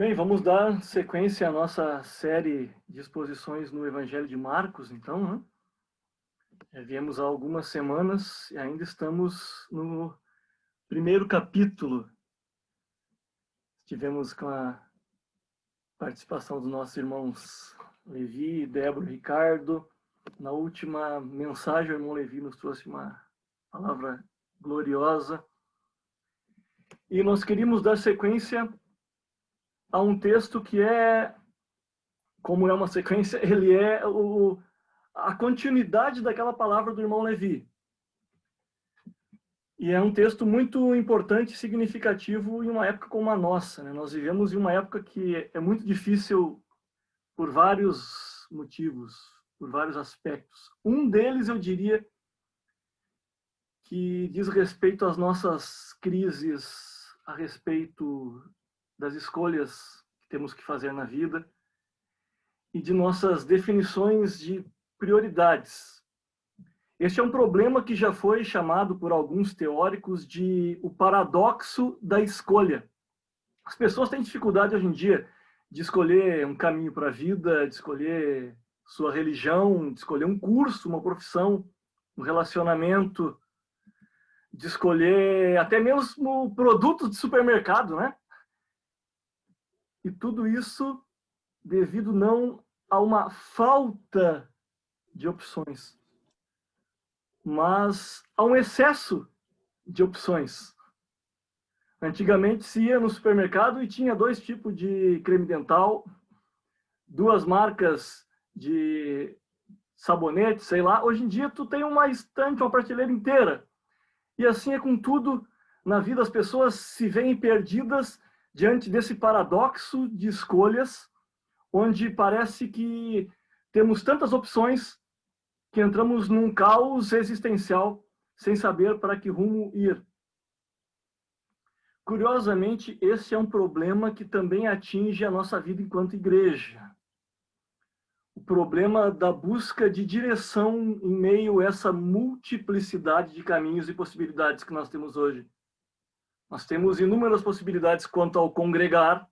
Bem, vamos dar sequência à nossa série de exposições no Evangelho de Marcos, então, né? Viemos há algumas semanas e ainda estamos no primeiro capítulo. Estivemos com a participação dos nossos irmãos Levi, Débora e Ricardo. Na última mensagem, o irmão Levi nos trouxe uma palavra gloriosa. E nós queríamos dar sequência a um texto que como é uma sequência, ele é a continuidade daquela palavra do irmão Levi. E é um texto muito importante e significativo em uma época como a nossa, né? Nós vivemos em uma época que é muito difícil por vários motivos, por vários aspectos. Um deles, eu diria, que diz respeito às nossas crises, a respeito das escolhas que temos que fazer na vida e de nossas definições de prioridades. Este é um problema que já foi chamado por alguns teóricos de o paradoxo da escolha. As pessoas têm dificuldade hoje em dia de escolher um caminho para a vida, de escolher sua religião, de escolher um curso, uma profissão, um relacionamento, de escolher até mesmo produtos de supermercado, né? E tudo isso devido não a uma falta de opções, mas a um excesso de opções. Antigamente se ia no supermercado e tinha 2 tipos de creme dental, 2 marcas de sabonete, sei lá. Hoje em dia tu tem uma estante, uma prateleira inteira. E assim é com tudo na vida. As pessoas se veem perdidas diante desse paradoxo de escolhas, onde parece que temos tantas opções que entramos num caos existencial sem saber para que rumo ir. Curiosamente, esse é um problema que também atinge a nossa vida enquanto igreja. O problema da busca de direção em meio a essa multiplicidade de caminhos e possibilidades que nós temos hoje. Nós temos inúmeras possibilidades quanto ao congregar,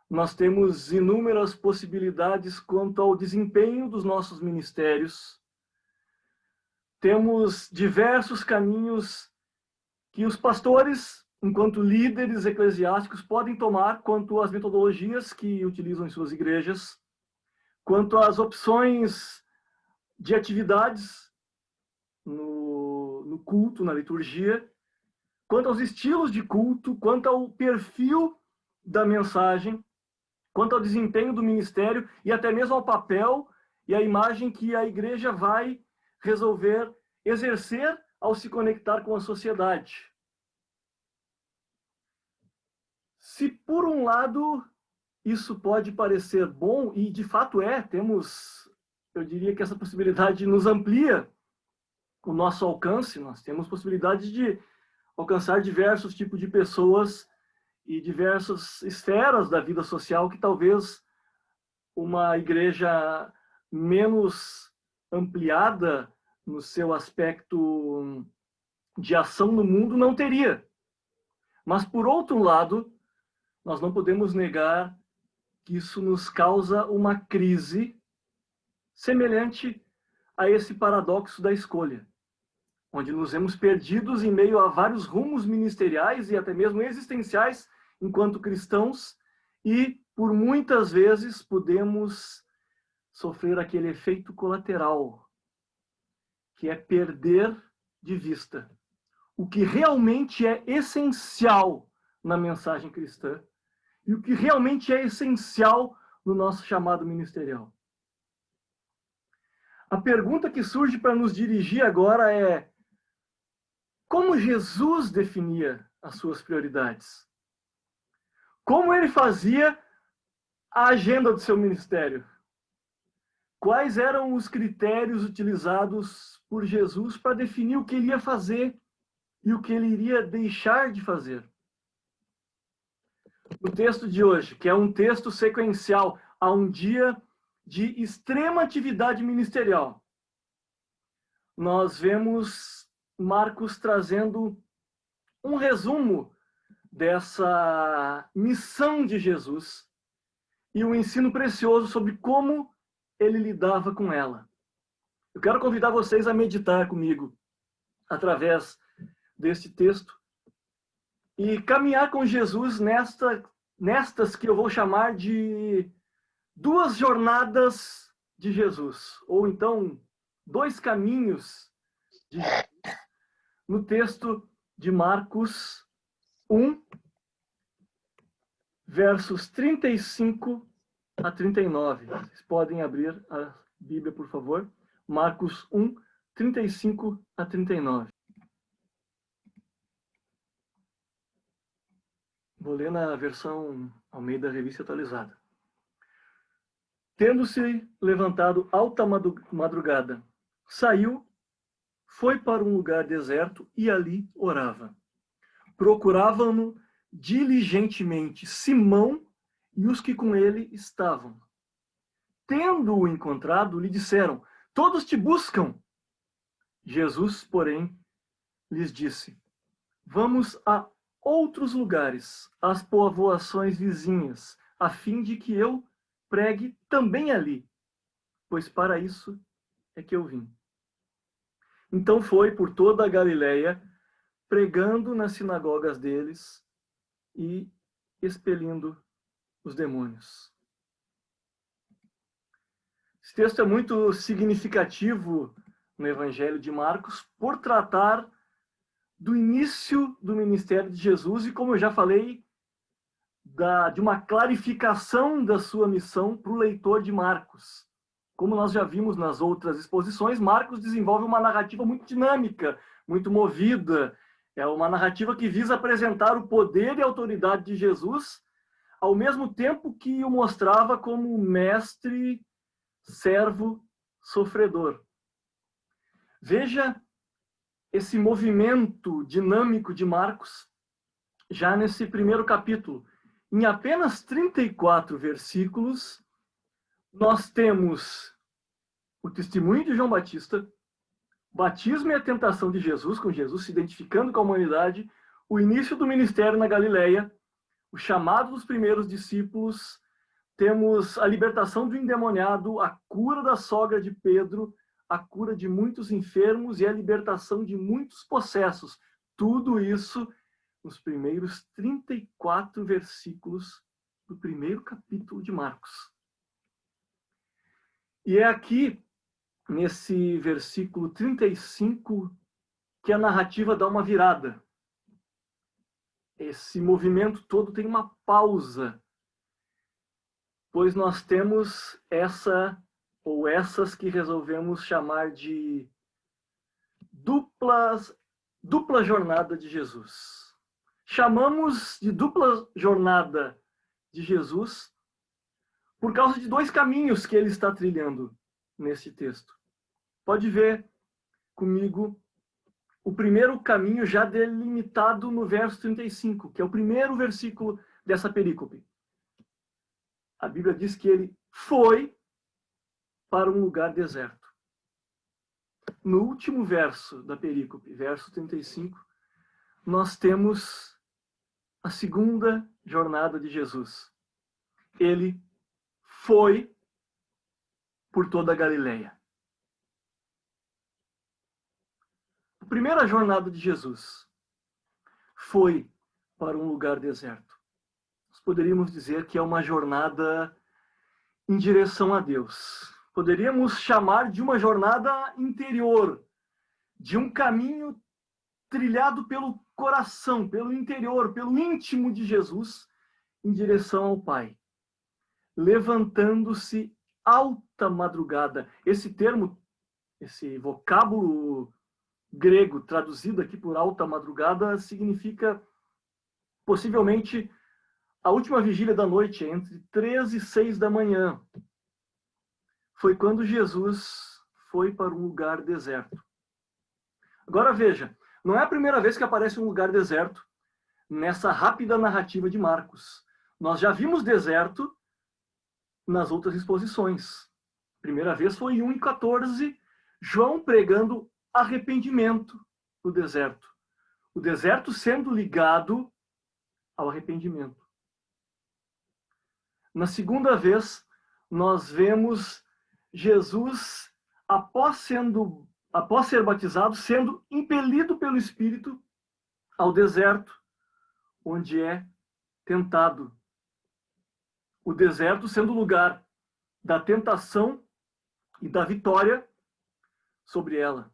nós temos inúmeras possibilidades quanto ao desempenho dos nossos ministérios, temos diversos caminhos que os pastores, enquanto líderes eclesiásticos, podem tomar quanto às metodologias que utilizam em suas igrejas, quanto às opções de atividades no culto, na liturgia, quanto aos estilos de culto, quanto ao perfil da mensagem, quanto ao desempenho do ministério e até mesmo ao papel e à imagem que a igreja vai resolver exercer ao se conectar com a sociedade. Se por um lado isso pode parecer bom, e de fato eu diria que essa possibilidade nos amplia o nosso alcance, nós temos possibilidade de alcançar diversos tipos de pessoas e diversas esferas da vida social que talvez uma igreja menos ampliada no seu aspecto de ação no mundo não teria. Mas, por outro lado, nós não podemos negar que isso nos causa uma crise semelhante a esse paradoxo da escolha, onde nos vemos perdidos em meio a vários rumos ministeriais e até mesmo existenciais enquanto cristãos, e por muitas vezes podemos sofrer aquele efeito colateral, que é perder de vista o que realmente é essencial na mensagem cristã e o que realmente é essencial no nosso chamado ministerial. A pergunta que surge para nos dirigir agora é: como Jesus definia as suas prioridades? Como ele fazia a agenda do seu ministério? Quais eram os critérios utilizados por Jesus para definir o que ele ia fazer e o que ele iria deixar de fazer? No texto de hoje, que é um texto sequencial a um dia de extrema atividade ministerial, nós vemos Marcos trazendo um resumo dessa missão de Jesus e um ensino precioso sobre como ele lidava com ela. Eu quero convidar vocês a meditar comigo através deste texto e caminhar com Jesus nestas que eu vou chamar de duas jornadas de Jesus, ou então dois caminhos de Jesus, no texto de Marcos 1, versos 35 a 39. Vocês podem abrir a Bíblia, por favor. Marcos 1, 35 a 39. Vou ler na versão Almeida Revista Atualizada. Tendo-se levantado alta madrugada, saiu, foi para um lugar deserto e ali orava. Procuravam-no diligentemente Simão e os que com ele estavam. Tendo-o encontrado, lhe disseram: todos te buscam. Jesus, porém, lhes disse: vamos a outros lugares, às povoações vizinhas, a fim de que eu pregue também ali, pois para isso é que eu vim. Então foi por toda a Galileia, pregando nas sinagogas deles e expelindo os demônios. Esse texto é muito significativo no Evangelho de Marcos por tratar do início do ministério de Jesus e, como eu já falei, de uma clarificação da sua missão para o leitor de Marcos. Como nós já vimos nas outras exposições, Marcos desenvolve uma narrativa muito dinâmica, muito movida. É uma narrativa que visa apresentar o poder e a autoridade de Jesus, ao mesmo tempo que o mostrava como mestre, servo, sofredor. Veja esse movimento dinâmico de Marcos já nesse primeiro capítulo. Em apenas 34 versículos, nós temos o testemunho de João Batista, o batismo e a tentação de Jesus, com Jesus se identificando com a humanidade, o início do ministério na Galileia, o chamado dos primeiros discípulos, temos a libertação do endemoniado, a cura da sogra de Pedro, a cura de muitos enfermos e a libertação de muitos possessos. Tudo isso nos primeiros 34 versículos do primeiro capítulo de Marcos. E é aqui, nesse versículo 35, que a narrativa dá uma virada. Esse movimento todo tem uma pausa, pois nós temos essa ou essas que resolvemos chamar de dupla jornada de Jesus. Chamamos de dupla jornada de Jesus por causa de dois caminhos que ele está trilhando nesse texto. Pode ver comigo o primeiro caminho já delimitado no verso 35, que é o primeiro versículo dessa perícope. A Bíblia diz que ele foi para um lugar deserto. No último verso da perícope, verso 35, nós temos a segunda jornada de Jesus. Ele foi por toda a Galileia. A primeira jornada de Jesus foi para um lugar deserto. Nós poderíamos dizer que é uma jornada em direção a Deus. Poderíamos chamar de uma jornada interior, de um caminho trilhado pelo coração, pelo interior, pelo íntimo de Jesus, em direção ao Pai. Levantando-se alta madrugada. Esse termo, esse vocábulo grego traduzido aqui por alta madrugada, significa possivelmente a última vigília da noite, entre 3 e 6 da manhã. Foi quando Jesus foi para um lugar deserto. Agora veja, não é a primeira vez que aparece um lugar deserto nessa rápida narrativa de Marcos. Nós já vimos deserto nas outras exposições. A primeira vez foi em 1:14, João pregando arrependimento no deserto. O deserto sendo ligado ao arrependimento. Na segunda vez, nós vemos Jesus, após ser batizado, sendo impelido pelo Espírito ao deserto, onde é tentado. O deserto sendo o lugar da tentação e da vitória sobre ela.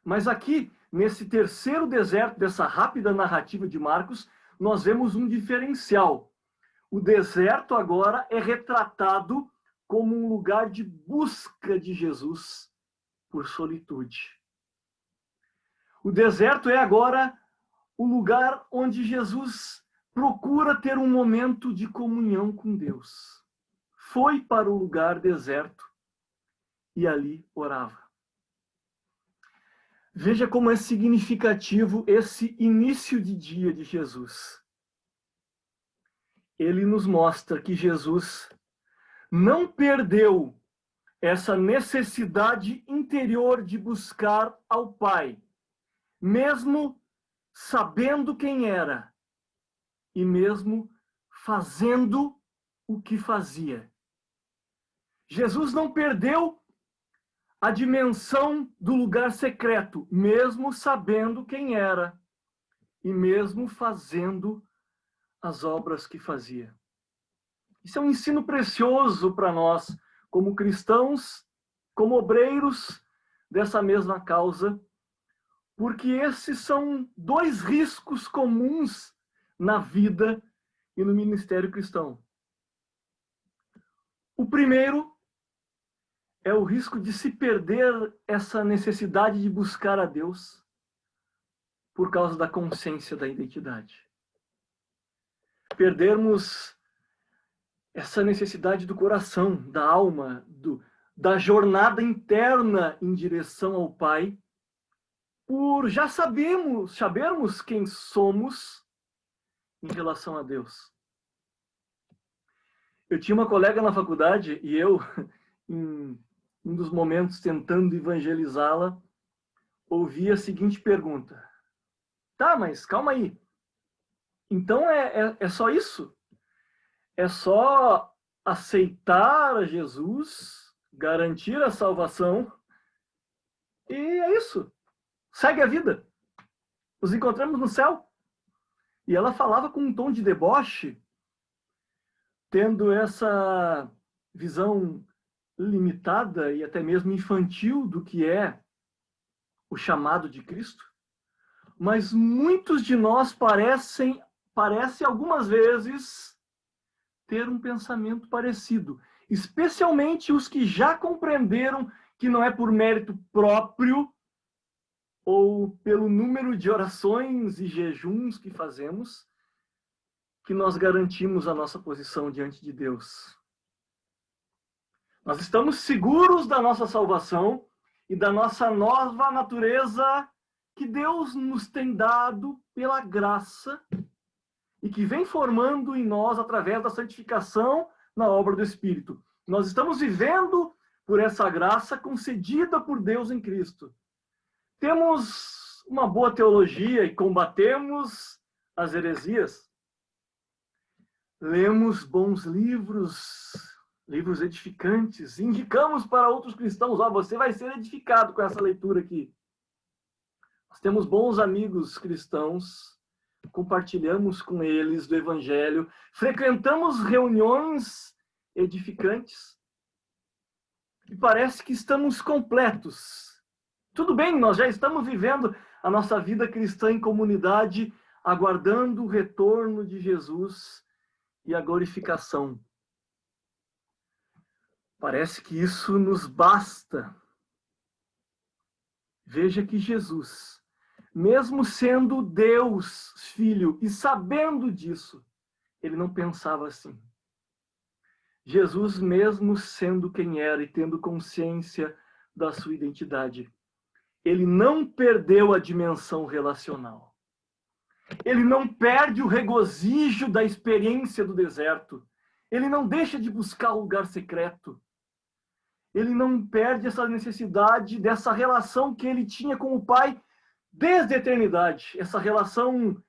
Mas aqui, nesse terceiro deserto, dessa rápida narrativa de Marcos, nós vemos um diferencial. O deserto agora é retratado como um lugar de busca de Jesus por solitude. O deserto é agora o lugar onde Jesus procura ter um momento de comunhão com Deus. Foi para o lugar deserto e ali orava. Veja como é significativo esse início de dia de Jesus. Ele nos mostra que Jesus não perdeu essa necessidade interior de buscar ao Pai, mesmo sabendo quem era e mesmo fazendo o que fazia. Jesus não perdeu a dimensão do lugar secreto, mesmo sabendo quem era e mesmo fazendo as obras que fazia. Isso é um ensino precioso para nós, como cristãos, como obreiros dessa mesma causa, porque esses são dois riscos comuns na vida e no ministério cristão. O primeiro é o risco de se perder essa necessidade de buscar a Deus por causa da consciência da identidade. Perdermos essa necessidade do coração, da alma, da jornada interna em direção ao Pai, por já sabermos quem somos em relação a Deus. Eu tinha uma colega na faculdade e eu, em um dos momentos tentando evangelizá-la, ouvi a seguinte pergunta: tá, mas calma aí. Então é só isso? É só aceitar Jesus, garantir a salvação, e é isso. Segue a vida. Nos encontramos no céu. E ela falava com um tom de deboche, tendo essa visão limitada e até mesmo infantil do que é o chamado de Cristo. Mas muitos de nós parecem algumas vezes ter um pensamento parecido, especialmente os que já compreenderam que não é por mérito próprio ou pelo número de orações e jejuns que fazemos que nós garantimos a nossa posição diante de Deus. Nós estamos seguros da nossa salvação e da nossa nova natureza que Deus nos tem dado pela graça e que vem formando em nós através da santificação na obra do Espírito. Nós estamos vivendo por essa graça concedida por Deus em Cristo. Temos uma boa teologia e combatemos as heresias. Lemos bons livros edificantes. Indicamos para outros cristãos: você vai ser edificado com essa leitura aqui. Nós temos bons amigos cristãos, compartilhamos com eles do Evangelho, frequentamos reuniões edificantes e parece que estamos completos. Tudo bem, nós já estamos vivendo a nossa vida cristã em comunidade, aguardando o retorno de Jesus e a glorificação. Parece que isso nos basta. Veja que Jesus, mesmo sendo Deus, Filho, e sabendo disso, ele não pensava assim. Jesus, mesmo sendo quem era e tendo consciência da sua identidade, ele não perdeu a dimensão relacional. Ele não perde o regozijo da experiência do deserto. Ele não deixa de buscar o lugar secreto. Ele não perde essa necessidade dessa relação que ele tinha com o Pai desde a eternidade. Essa relação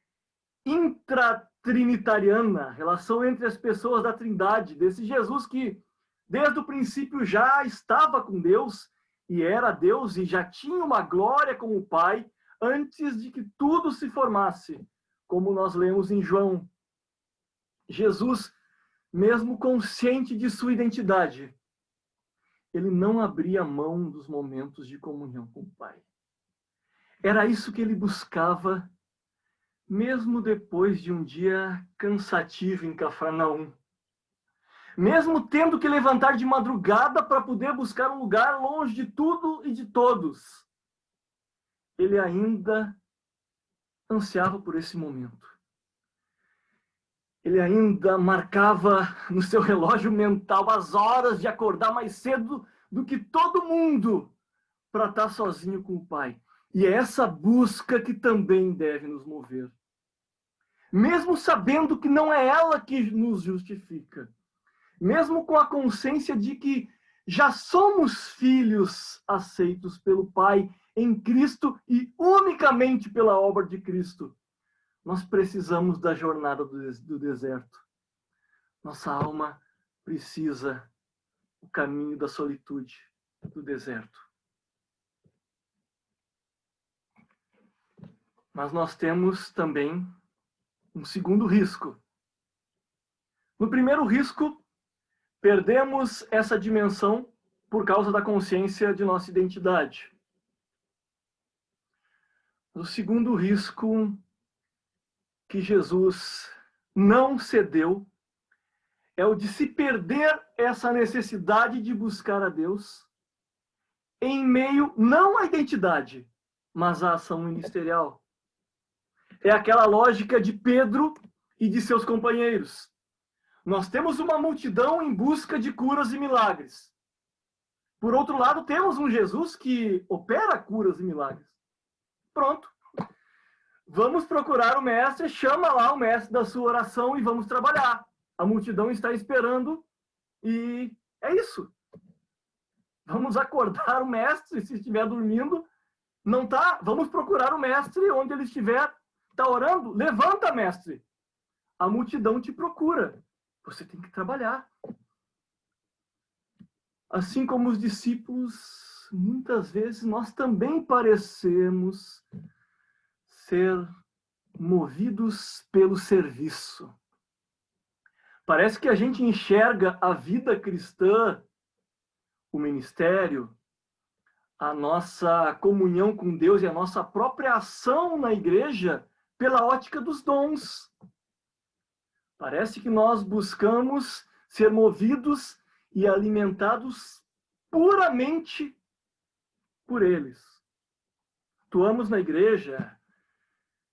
trinitariana, relação entre as pessoas da Trindade, desse Jesus que desde o princípio já estava com Deus e era Deus e já tinha uma glória com o Pai antes de que tudo se formasse, como nós lemos em João. Jesus, mesmo consciente de sua identidade, ele não abria mão dos momentos de comunhão com o Pai. Era isso que ele buscava, mesmo depois de um dia cansativo em Cafarnaum. Mesmo tendo que levantar de madrugada para poder buscar um lugar longe de tudo e de todos, ele ainda ansiava por esse momento. Ele ainda marcava no seu relógio mental as horas de acordar mais cedo do que todo mundo para estar sozinho com o Pai. E é essa busca que também deve nos mover. Mesmo sabendo que não é ela que nos justifica. Mesmo com a consciência de que já somos filhos aceitos pelo Pai em Cristo e unicamente pela obra de Cristo, nós precisamos da jornada do deserto. Nossa alma precisa do caminho da solitude, do deserto. Mas nós temos também um segundo risco. No primeiro risco, perdemos essa dimensão por causa da consciência de nossa identidade. O segundo risco que Jesus não cedeu é o de se perder essa necessidade de buscar a Deus em meio, não à identidade, mas à ação ministerial. É aquela lógica de Pedro e de seus companheiros. Nós temos uma multidão em busca de curas e milagres. Por outro lado, temos um Jesus que opera curas e milagres. Pronto. Vamos procurar o mestre, chama lá o mestre da sua oração e vamos trabalhar. A multidão está esperando e é isso. Vamos acordar o mestre, se estiver dormindo, não tá? Vamos procurar o mestre onde ele estiver. Está orando? Levanta, mestre. A multidão te procura. Você tem que trabalhar. Assim como os discípulos, muitas vezes nós também parecemos ser movidos pelo serviço. Parece que a gente enxerga a vida cristã, o ministério, a nossa comunhão com Deus e a nossa própria ação na igreja pela ótica dos dons. Parece que nós buscamos ser movidos e alimentados puramente por eles. Atuamos na igreja,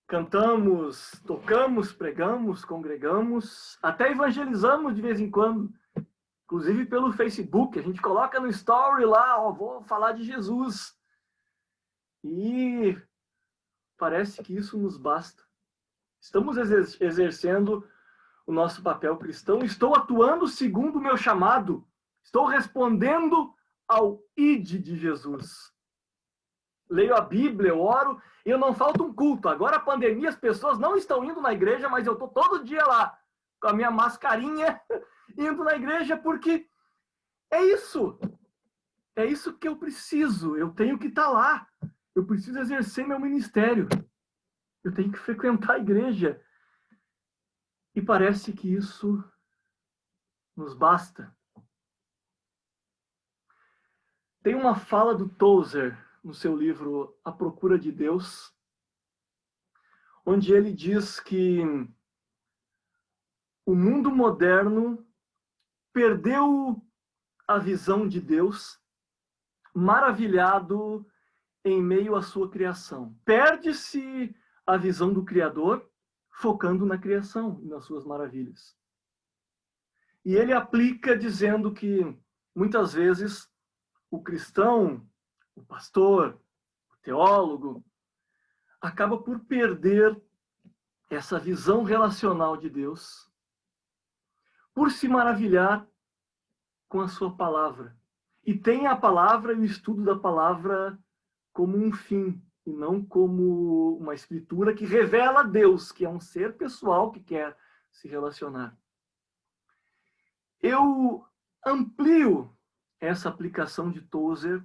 cantamos, tocamos, pregamos, congregamos, até evangelizamos de vez em quando, inclusive pelo Facebook. A gente coloca no story lá, ó, vou falar de Jesus. E parece que isso nos basta. Estamos exercendo o nosso papel cristão, estou atuando segundo o meu chamado, estou respondendo ao id de Jesus. Leio a Bíblia, eu oro, e eu não falta um culto. Agora a pandemia, as pessoas não estão indo na igreja, mas eu estou todo dia lá, com a minha mascarinha, indo na igreja, porque é isso. É isso que eu preciso. Eu tenho que estar lá. Eu preciso exercer meu ministério. Eu tenho que frequentar a igreja. E parece que isso nos basta. Tem uma fala do Tozer no seu livro A Procura de Deus, onde ele diz que o mundo moderno perdeu a visão de Deus, maravilhado em meio à sua criação. Perde-se a visão do Criador, focando na criação e nas suas maravilhas. E ele aplica dizendo que, muitas vezes, o cristão, o pastor, o teólogo, acaba por perder essa visão relacional de Deus, por se maravilhar com a sua palavra. E tem a palavra e o estudo da palavra como um fim, e não como uma escritura que revela Deus, que é um ser pessoal que quer se relacionar. Eu amplio essa aplicação de Tozer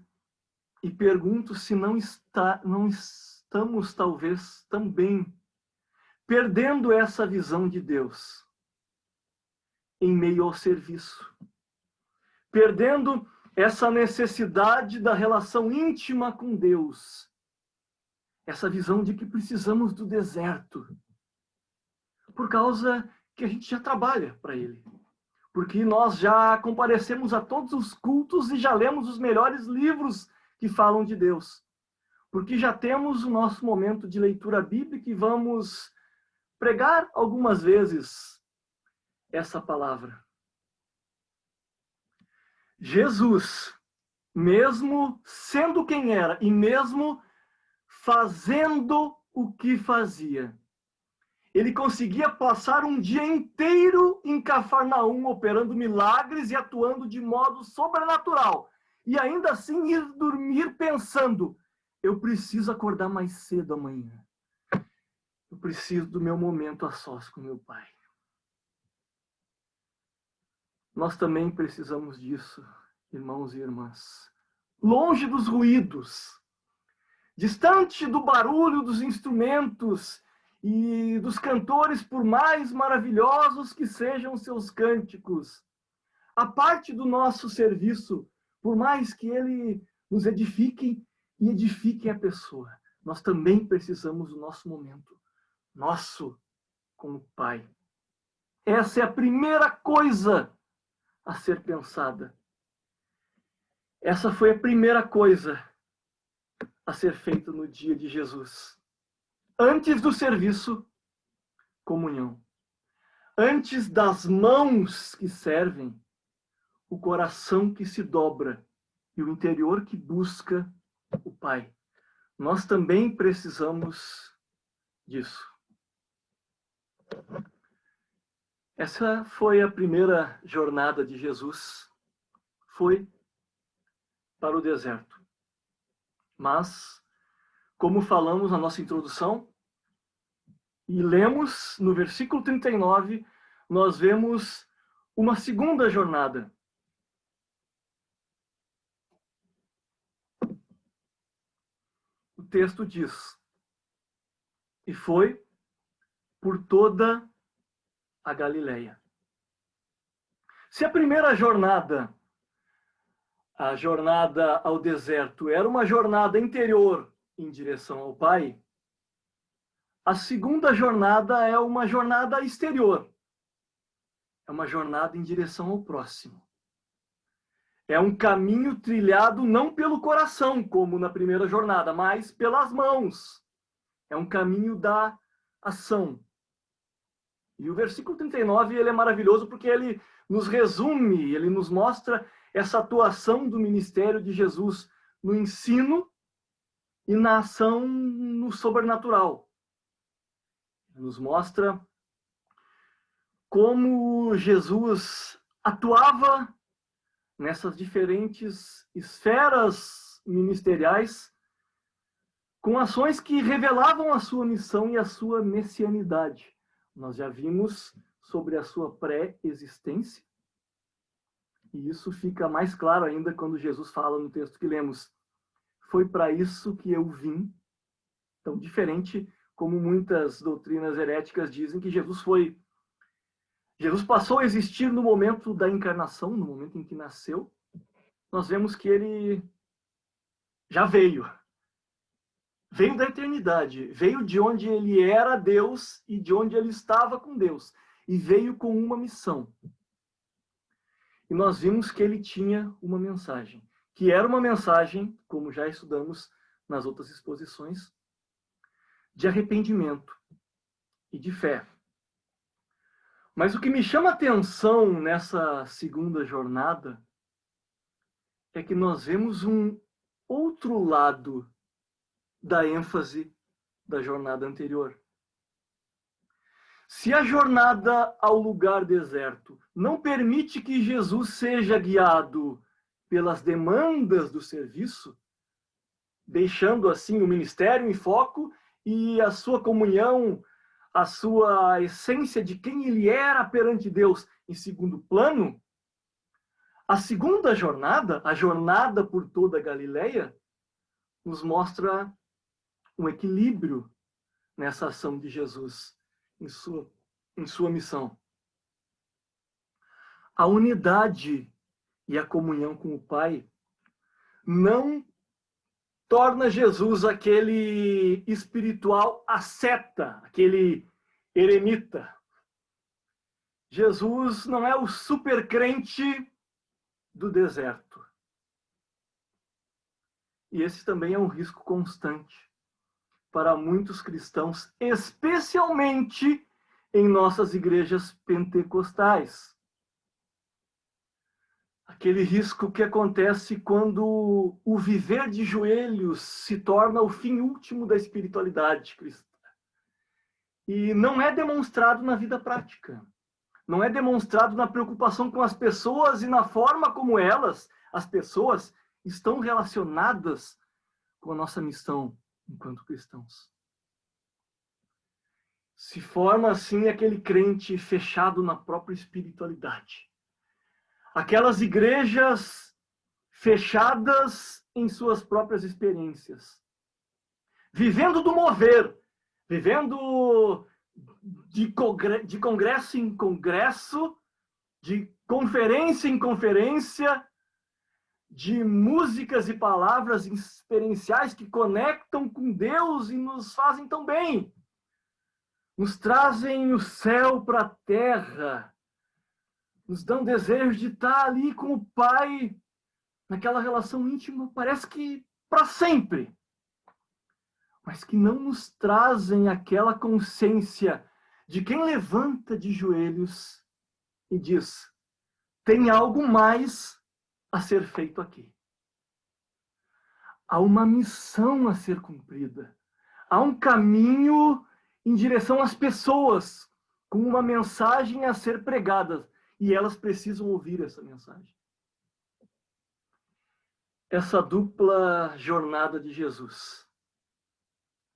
e pergunto se não estamos, talvez, também perdendo essa visão de Deus em meio ao serviço. Perdendo essa necessidade da relação íntima com Deus. Essa visão de que precisamos do deserto. Por causa que a gente já trabalha para Ele. Porque nós já comparecemos a todos os cultos e já lemos os melhores livros que falam de Deus. Porque já temos o nosso momento de leitura bíblica e vamos pregar algumas vezes essa palavra. Jesus, mesmo sendo quem era e mesmo fazendo o que fazia, ele conseguia passar um dia inteiro em Cafarnaum, operando milagres e atuando de modo sobrenatural. E ainda assim ir dormir pensando, eu preciso acordar mais cedo amanhã. Eu preciso do meu momento a sós com meu Pai. Nós também precisamos disso, irmãos e irmãs. Longe dos ruídos, distante do barulho dos instrumentos e dos cantores, por mais maravilhosos que sejam seus cânticos. A parte do nosso serviço, por mais que ele nos edifique e edifique a pessoa, nós também precisamos do nosso momento, nosso com o Pai. Essa é a primeira coisa a ser pensada. Essa foi a primeira coisa a ser feita no dia de Jesus. Antes do serviço, comunhão. Antes das mãos que servem, o coração que se dobra e o interior que busca o Pai. Nós também precisamos disso. Essa foi a primeira jornada de Jesus. Foi para o deserto. Mas, como falamos na nossa introdução, e lemos no versículo 39, nós vemos uma segunda jornada. O texto diz, e foi por toda a Galileia. Se a primeira jornada, a jornada ao deserto, era uma jornada interior em direção ao Pai, a segunda jornada é uma jornada exterior. É uma jornada em direção ao próximo. É um caminho trilhado não pelo coração, como na primeira jornada, mas pelas mãos. É um caminho da ação. E o versículo 39 ele é maravilhoso porque ele nos resume, ele nos mostra essa atuação do ministério de Jesus no ensino e na ação no sobrenatural. Nos mostra como Jesus atuava nessas diferentes esferas ministeriais com ações que revelavam a sua missão e a sua messianidade. Nós já vimos sobre a sua pré-existência, e isso fica mais claro ainda quando Jesus fala no texto que lemos. Foi para isso que eu vim. Então, diferente como muitas doutrinas heréticas dizem que Jesus passou a existir no momento da encarnação, no momento em que nasceu. Nós vemos que ele já veio. Veio da eternidade, veio de onde ele era Deus e de onde ele estava com Deus. E veio com uma missão. E nós vimos que ele tinha uma mensagem. Que era uma mensagem, como já estudamos nas outras exposições, de arrependimento e de fé. Mas o que me chama a atenção nessa segunda jornada é que nós vemos um outro lado da ênfase da jornada anterior. Se a jornada ao lugar deserto não permite que Jesus seja guiado pelas demandas do serviço, deixando assim o ministério em foco e a sua comunhão, a sua essência de quem ele era perante Deus em segundo plano, a segunda jornada, a jornada por toda a Galileia, nos mostra um equilíbrio nessa ação de Jesus em sua missão. A unidade e a comunhão com o Pai não torna Jesus aquele espiritual asceta, aquele eremita. Jesus não é o super crente do deserto. E esse também é um risco constante para muitos cristãos, especialmente em nossas igrejas pentecostais. Aquele risco que acontece quando o viver de joelhos se torna o fim último da espiritualidade cristã. E não é demonstrado na vida prática. Não é demonstrado na preocupação com as pessoas e na forma como elas, as pessoas, estão relacionadas com a nossa missão enquanto cristãos. Se forma, assim, aquele crente fechado na própria espiritualidade. Aquelas igrejas fechadas em suas próprias experiências. Vivendo do mover, vivendo de congresso em congresso, de conferência em conferência, de músicas e palavras experienciais que conectam com Deus e nos fazem tão bem. Nos trazem o céu para a terra, nos dão desejo de estar ali com o Pai, naquela relação íntima, parece que para sempre. Mas que não nos trazem aquela consciência de quem levanta de joelhos e diz: tem algo mais a ser feito aqui. Há uma missão a ser cumprida. Há um caminho em direção às pessoas, com uma mensagem a ser pregada. E elas precisam ouvir essa mensagem. Essa dupla jornada de Jesus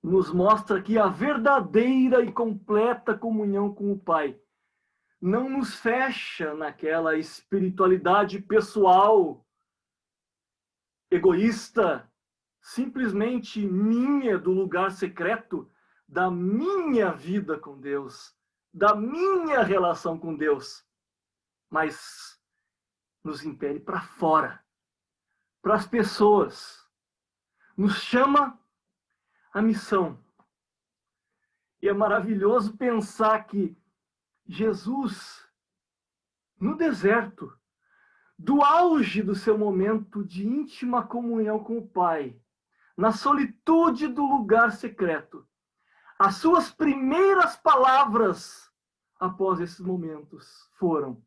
nos mostra que a verdadeira e completa comunhão com o Pai não nos fecha naquela espiritualidade pessoal, egoísta, simplesmente minha, do lugar secreto, da minha vida com Deus, da minha relação com Deus, mas nos impele para fora, para as pessoas, nos chama a missão. E é maravilhoso pensar que Jesus, no deserto, do auge do seu momento de íntima comunhão com o Pai, na solitude do lugar secreto, as suas primeiras palavras após esses momentos foram: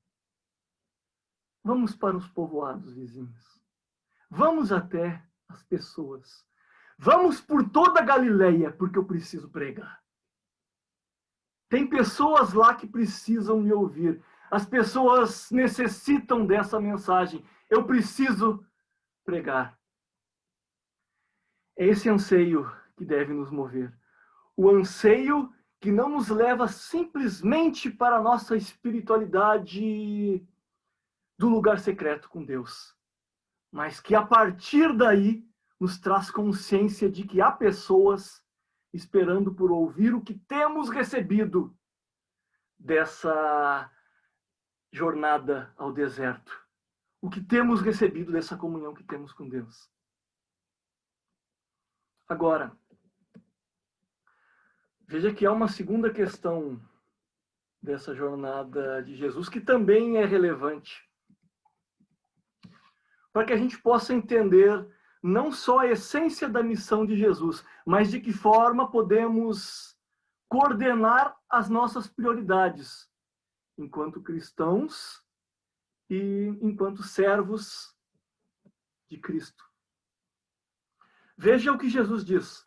vamos para os povoados vizinhos, vamos até as pessoas, vamos por toda a Galileia, porque eu preciso pregar. Tem pessoas lá que precisam me ouvir. As pessoas necessitam dessa mensagem. Eu preciso pregar. É esse anseio que deve nos mover. O anseio que não nos leva simplesmente para a nossa espiritualidade do lugar secreto com Deus, mas que a partir daí nos traz consciência de que há pessoas esperando por ouvir o que temos recebido dessa jornada ao deserto, o que temos recebido dessa comunhão que temos com Deus. Agora, veja que há uma segunda questão dessa jornada de Jesus que também é relevante, para que a gente possa entender não só a essência da missão de Jesus, mas de que forma podemos coordenar as nossas prioridades enquanto cristãos e enquanto servos de Cristo. Veja o que Jesus diz: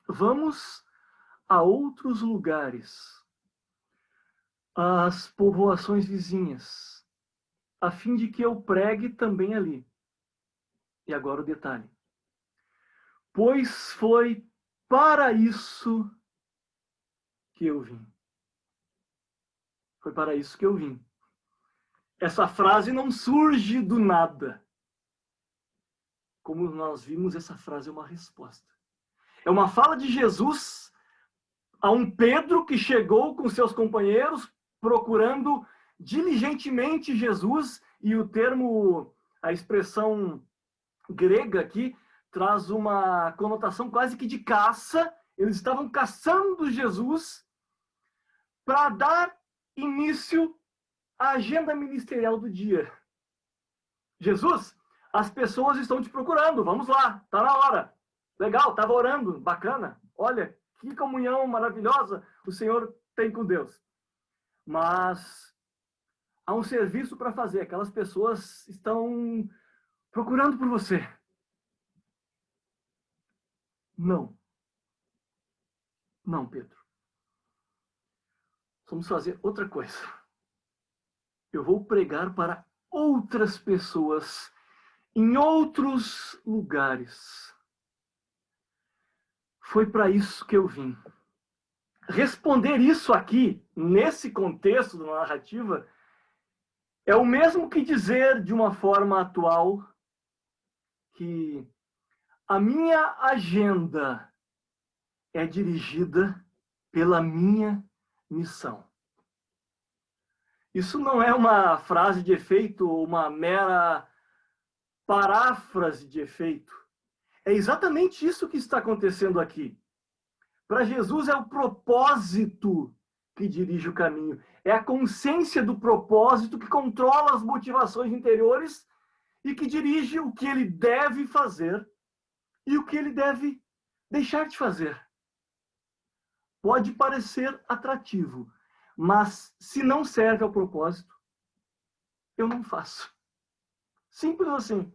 vamos a outros lugares, às povoações vizinhas, a fim de que eu pregue também ali. E agora o detalhe: pois foi para isso que eu vim. Foi para isso que eu vim. Essa frase não surge do nada. Como nós vimos, essa frase é uma resposta. É uma fala de Jesus a um Pedro que chegou com seus companheiros procurando diligentemente Jesus, e o termo, a expressão grega aqui, traz uma conotação quase que de caça. Eles estavam caçando Jesus para dar início à agenda ministerial do dia. Jesus, as pessoas estão te procurando, vamos lá, está na hora. Legal, estava orando, bacana. Olha, que comunhão maravilhosa o Senhor tem com Deus. Mas há um serviço para fazer, aquelas pessoas estão procurando por você. Não. Não, Pedro. Vamos fazer outra coisa. Eu vou pregar para outras pessoas em outros lugares. Foi para isso que eu vim. Responder isso aqui, nesse contexto da narrativa, é o mesmo que dizer de uma forma atual que a minha agenda é dirigida pela minha missão. Isso não é uma frase de efeito ou uma mera paráfrase de efeito. É exatamente isso que está acontecendo aqui. Para Jesus é o propósito que dirige o caminho. É a consciência do propósito que controla as motivações interiores e que dirige o que ele deve fazer e o que ele deve deixar de fazer. Pode parecer atrativo, mas se não serve ao propósito, eu não faço. Simples assim.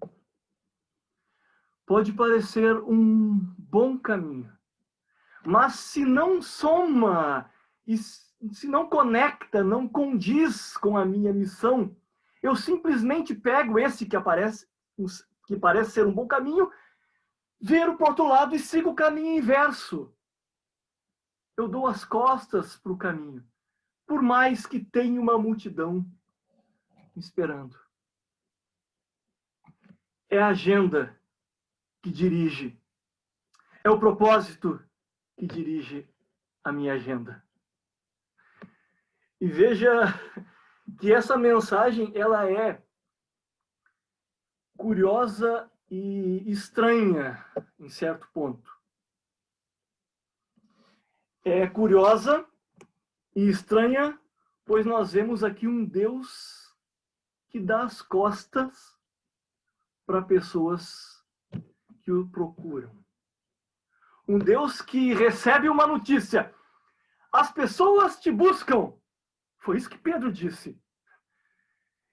Pode parecer um bom caminho, mas se não soma, e se não conecta, não condiz com a minha missão, eu simplesmente pego esse que parece ser um bom caminho, viro para o outro lado e sigo o caminho inverso. Eu dou as costas para o caminho, por mais que tenha uma multidão esperando. É a agenda que dirige, é o propósito que dirige a minha agenda. E veja que essa mensagem ela é curiosa e estranha em certo ponto. É curiosa e estranha, pois nós vemos aqui um Deus que dá as costas para pessoas que o procuram. Um Deus que recebe uma notícia. As pessoas te buscam. Foi isso que Pedro disse.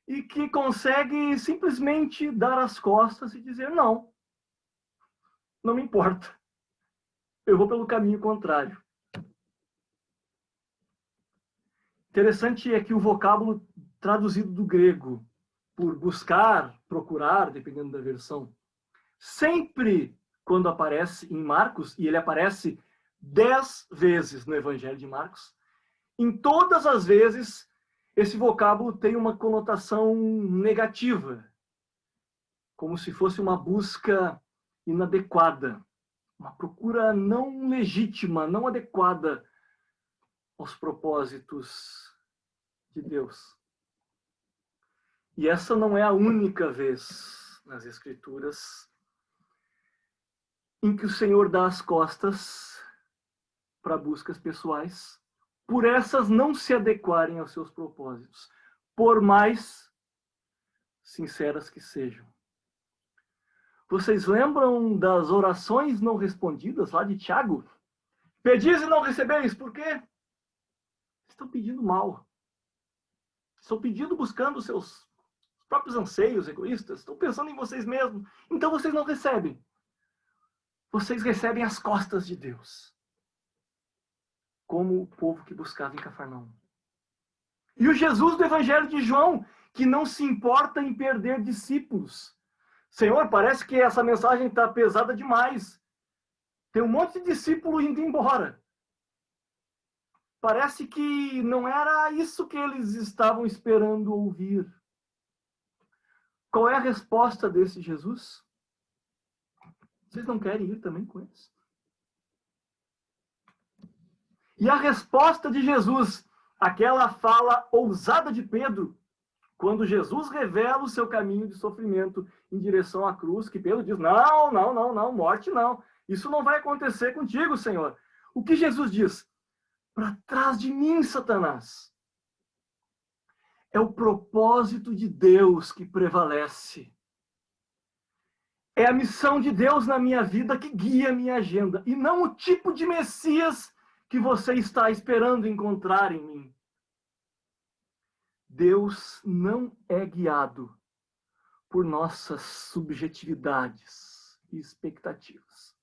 E que consegue simplesmente dar as costas e dizer, não me importa. Eu vou pelo caminho contrário. Interessante é que o vocábulo traduzido do grego por buscar, procurar, dependendo da versão, sempre quando aparece em Marcos, e ele aparece 10 vezes no Evangelho de Marcos, em todas as vezes esse vocábulo tem uma conotação negativa, como se fosse uma busca inadequada, uma procura não legítima, não adequada aos propósitos de Deus. E essa não é a única vez nas Escrituras em que o Senhor dá as costas para buscas pessoais, por essas não se adequarem aos seus propósitos, por mais sinceras que sejam. Vocês lembram das orações não respondidas lá de Tiago? Pedis e não recebeis, por quê? Estão pedindo mal. Estão pedindo buscando os seus próprios anseios egoístas. Estão pensando em vocês mesmos. Então vocês não recebem. Vocês recebem as costas de Deus. Como o povo que buscava em Cafarnaum. E o Jesus do Evangelho de João, que não se importa em perder discípulos. Senhor, parece que essa mensagem está pesada demais. Tem um monte de discípulo indo embora. Parece que não era isso que eles estavam esperando ouvir. Qual é a resposta desse Jesus? Vocês não querem ir também com eles? E a resposta de Jesus, aquela fala ousada de Pedro, quando Jesus revela o seu caminho de sofrimento em direção à cruz, que Pedro diz, não, morte não. Isso não vai acontecer contigo, Senhor. O que Jesus diz? Para trás de mim, Satanás. É o propósito de Deus que prevalece. É a missão de Deus na minha vida que guia a minha agenda, e não o tipo de Messias que você está esperando encontrar em mim. Deus não é guiado por nossas subjetividades e expectativas.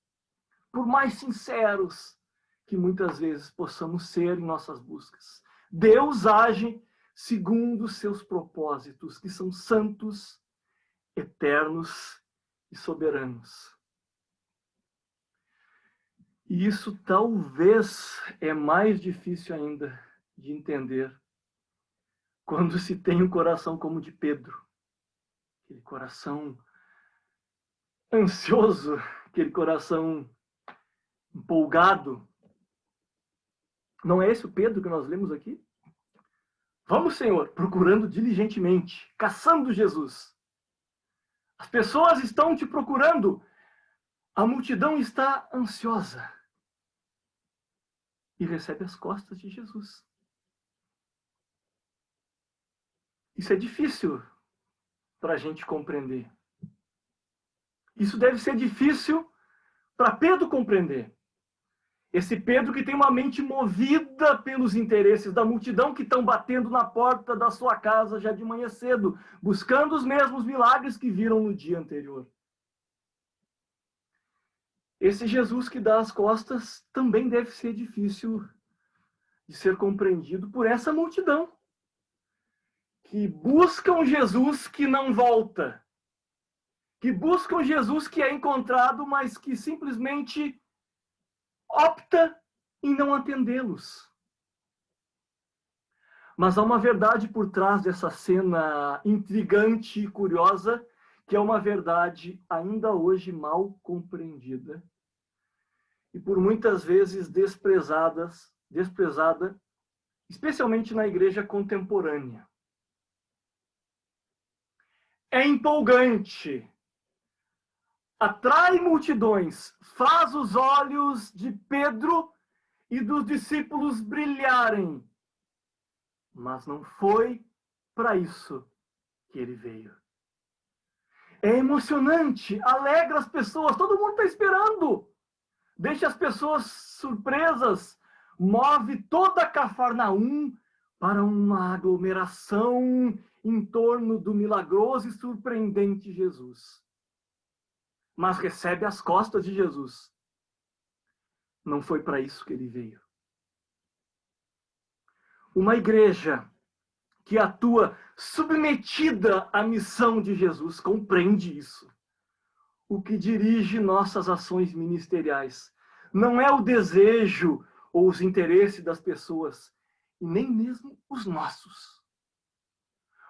Por mais sinceros que muitas vezes possamos ser em nossas buscas. Deus age segundo os seus propósitos, que são santos, eternos e soberanos. E isso talvez é mais difícil ainda de entender quando se tem um coração como o de Pedro. Aquele coração ansioso, aquele coração empolgado. Não é esse o Pedro que nós lemos aqui? Vamos, Senhor, procurando diligentemente, caçando Jesus. As pessoas estão te procurando. A multidão está ansiosa. E recebe as costas de Jesus. Isso é difícil para a gente compreender. Isso deve ser difícil para Pedro compreender. Esse Pedro que tem uma mente movida pelos interesses da multidão que estão batendo na porta da sua casa já de manhã cedo, buscando os mesmos milagres que viram no dia anterior. Esse Jesus que dá as costas também deve ser difícil de ser compreendido por essa multidão, que buscam Jesus que não volta, que buscam Jesus que é encontrado, mas que simplesmente opta em não atendê-los. Mas há uma verdade por trás dessa cena intrigante e curiosa, que é uma verdade ainda hoje mal compreendida e por muitas vezes desprezada, especialmente na igreja contemporânea. É empolgante, atrai multidões, faz os olhos de Pedro e dos discípulos brilharem. Mas não foi para isso que ele veio. É emocionante, alegra as pessoas, todo mundo está esperando. Deixa as pessoas surpresas, move toda Cafarnaum para uma aglomeração em torno do milagroso e surpreendente Jesus. Mas recebe as costas de Jesus. Não foi para isso que ele veio. Uma igreja que atua submetida à missão de Jesus compreende isso. O que dirige nossas ações ministeriais não é o desejo ou os interesses das pessoas, e nem mesmo os nossos.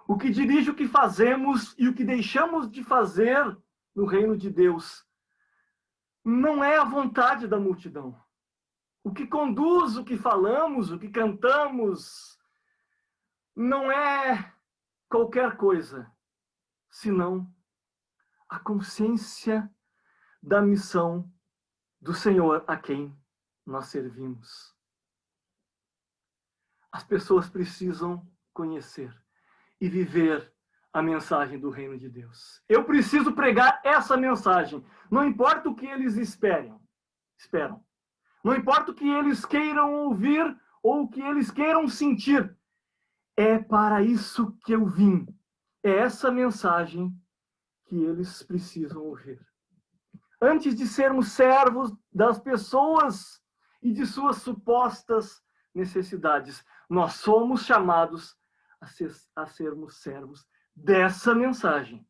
O que dirige o que fazemos e o que deixamos de fazer no reino de Deus não é a vontade da multidão. O que conduz o que falamos, o que cantamos, não é qualquer coisa, senão a consciência da missão do Senhor a quem nós servimos. As pessoas precisam conhecer e viver a mensagem do reino de Deus. Eu preciso pregar essa mensagem. Não importa o que eles esperam. Não importa o que eles queiram ouvir ou o que eles queiram sentir. É para isso que eu vim. É essa mensagem que eles precisam ouvir. Antes de sermos servos das pessoas e de suas supostas necessidades, nós somos chamados a sermos servos dessa mensagem.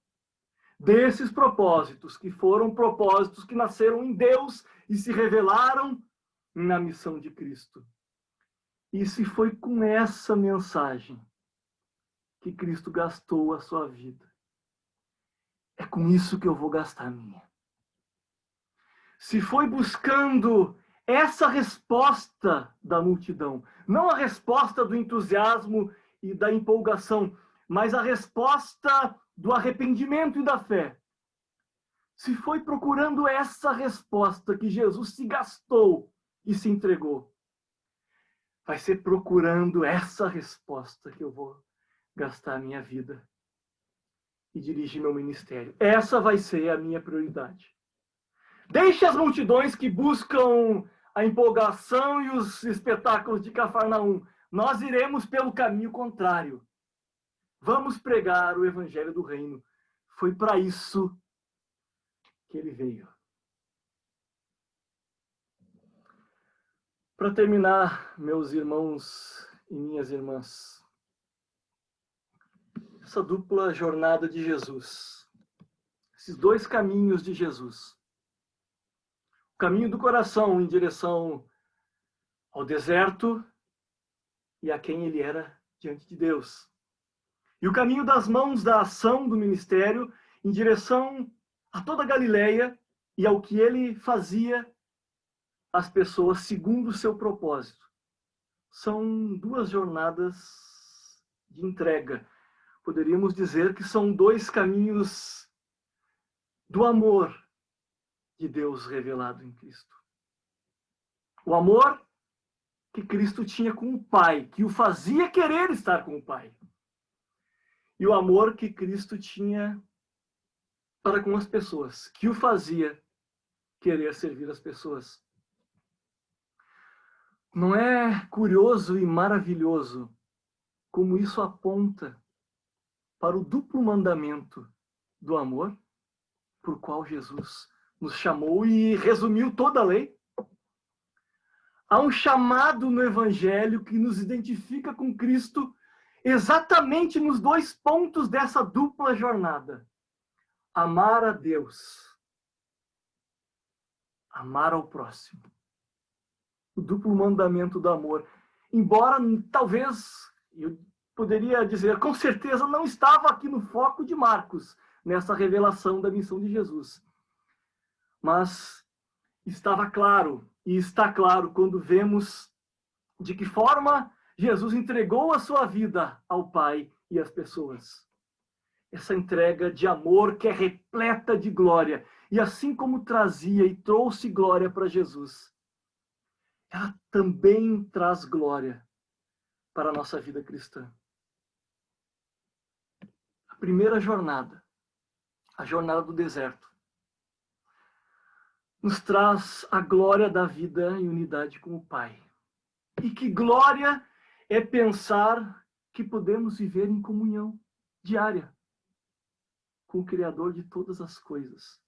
desses propósitos, que foram propósitos que nasceram em Deus e se revelaram na missão de Cristo. E se foi com essa mensagem que Cristo gastou a sua vida, é com isso que eu vou gastar a minha. Se foi buscando essa resposta da multidão, não a resposta do entusiasmo e da empolgação, mas a resposta do arrependimento e da fé. Se foi procurando essa resposta que Jesus se gastou e se entregou, vai ser procurando essa resposta que eu vou gastar a minha vida e dirigir meu ministério. Essa vai ser a minha prioridade. Deixe as multidões que buscam a empolgação e os espetáculos de Cafarnaum. Nós iremos pelo caminho contrário. Vamos pregar o evangelho do reino. Foi para isso que ele veio. Para terminar, meus irmãos e minhas irmãs, essa dupla jornada de Jesus, esses dois caminhos de Jesus, o caminho do coração em direção ao deserto e a quem ele era diante de Deus, e o caminho das mãos da ação do ministério em direção a toda a Galileia e ao que ele fazia às pessoas segundo o seu propósito. São duas jornadas de entrega. Poderíamos dizer que são dois caminhos do amor de Deus revelado em Cristo. O amor que Cristo tinha com o Pai, que o fazia querer estar com o Pai. E o amor que Cristo tinha para com as pessoas, que o fazia querer servir as pessoas. Não é curioso e maravilhoso como isso aponta para o duplo mandamento do amor, por qual Jesus nos chamou e resumiu toda a lei? Há um chamado no Evangelho que nos identifica com Cristo exatamente nos dois pontos dessa dupla jornada. Amar a Deus, amar ao próximo. O duplo mandamento do amor. Embora, talvez, eu poderia dizer, com certeza não estava aqui no foco de Marcos, nessa revelação da missão de Jesus. Mas estava claro, e está claro quando vemos de que forma Jesus entregou a sua vida ao Pai e às pessoas. Essa entrega de amor que é repleta de glória. E assim como trazia e trouxe glória para Jesus, ela também traz glória para a nossa vida cristã. A primeira jornada, a jornada do deserto, nos traz a glória da vida em unidade com o Pai. E que glória é pensar que podemos viver em comunhão diária com o Criador de todas as coisas.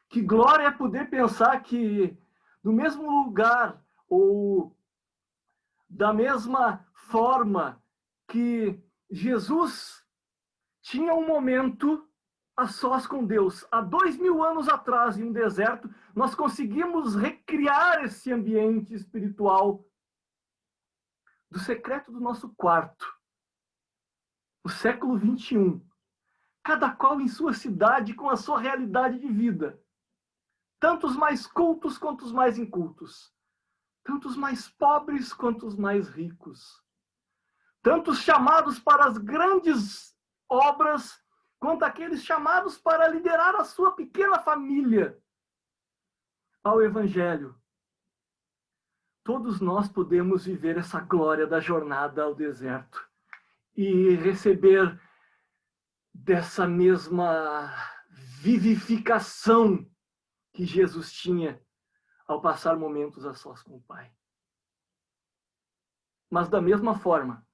Que glória é poder pensar que no mesmo lugar ou da mesma forma que Jesus tinha um momento a sós com Deus, há 2000 anos atrás, em um deserto, nós conseguimos recriar esse ambiente espiritual do secreto do nosso quarto, no século 21, cada qual em sua cidade com a sua realidade de vida, tanto os mais cultos quanto os mais incultos, tanto os mais pobres quanto os mais ricos, tanto os chamados para as grandes obras quanto aqueles chamados para liderar a sua pequena família ao Evangelho. Todos nós podemos viver essa glória da jornada ao deserto e receber dessa mesma vivificação que Jesus tinha ao passar momentos a sós com o Pai. Mas da mesma forma,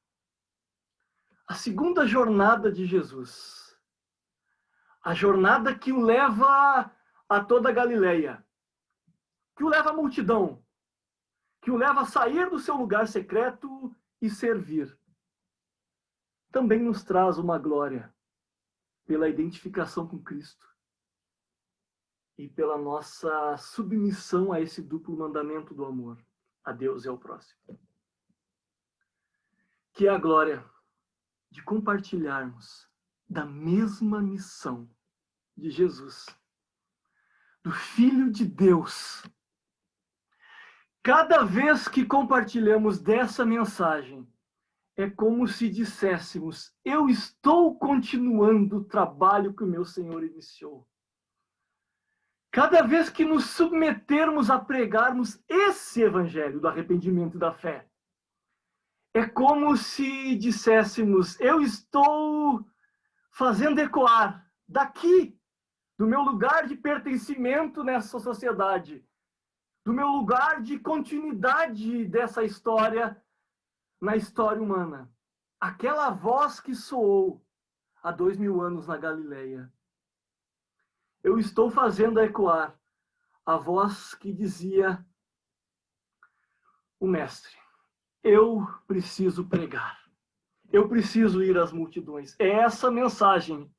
a segunda jornada de Jesus, a jornada que o leva a toda a Galileia, que o leva à multidão, que o leva a sair do seu lugar secreto e servir, também nos traz uma glória pela identificação com Cristo e pela nossa submissão a esse duplo mandamento do amor a Deus e ao próximo. Que é a glória de compartilharmos da mesma missão de Jesus, do Filho de Deus. Cada vez que compartilhamos dessa mensagem, é como se disséssemos: eu estou continuando o trabalho que o meu Senhor iniciou. Cada vez que nos submetermos a pregarmos esse evangelho do arrependimento e da fé, é como se disséssemos: eu estou fazendo ecoar daqui, do meu lugar de pertencimento nessa sociedade, do meu lugar de continuidade dessa história na história humana. Aquela voz que soou há 2000 anos na Galileia. Eu estou fazendo ecoar a voz que dizia o Mestre: eu preciso pregar. Eu preciso ir às multidões. É essa mensagem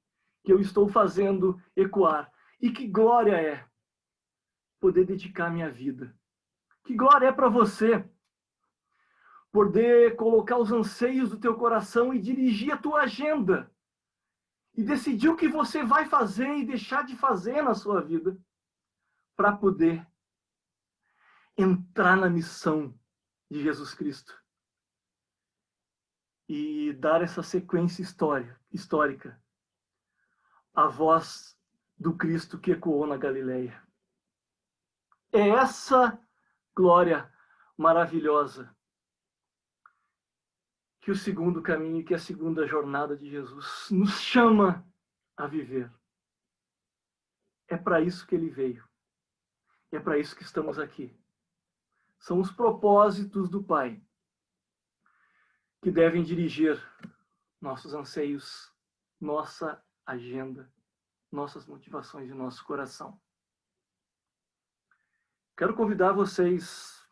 que eu estou fazendo ecoar. E que glória é poder dedicar minha vida. Que glória é para você poder colocar os anseios do teu coração e dirigir a tua agenda. E decidir o que você vai fazer e deixar de fazer na sua vida para poder entrar na missão de Jesus Cristo e dar essa sequência histórica, a voz do Cristo que ecoou na Galileia. É essa glória maravilhosa que o segundo caminho, que a segunda jornada de Jesus nos chama a viver. É para isso que ele veio. É para isso que estamos aqui. São os propósitos do Pai que devem dirigir nossos anseios, nossa agenda, nossas motivações e nosso coração. Quero convidar vocês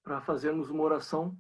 para fazermos uma oração